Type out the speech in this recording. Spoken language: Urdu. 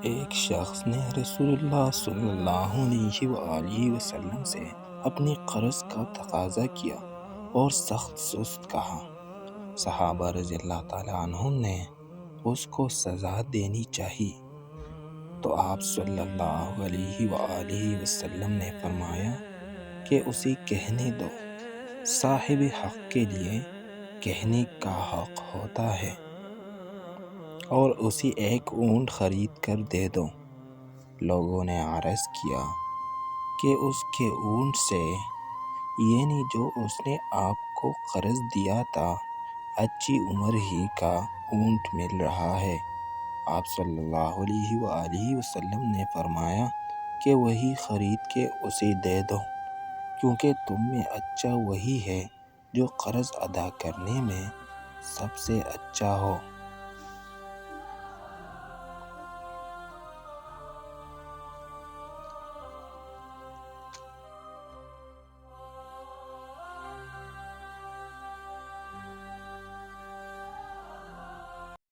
ایک شخص نے رسول اللہ صلی اللہ علیہ وآلہ وسلم سے اپنی قرض کا تقاضا کیا اور سخت سست کہا۔ صحابہ رضی اللہ تعالیٰ عنہم نے اس کو سزا دینی چاہیے تو آپ صلی اللہ علیہ وآلہ وسلم نے فرمایا کہ اسے کہنے دو، صاحب حق کے لیے کہنے کا حق ہوتا ہے، اور اسے ایک اونٹ خرید کر دے دو۔ لوگوں نے عرض کیا کہ اس کے اونٹ سے، یعنی جو اس نے آپ کو قرض دیا تھا، اچھی عمر ہی کا اونٹ مل رہا ہے۔ آپ صلی اللہ علیہ وآلہ وسلم نے فرمایا کہ وہی خرید کے اسے دے دو، کیونکہ تم میں اچھا وہی ہے جو قرض ادا کرنے میں سب سے اچھا ہو۔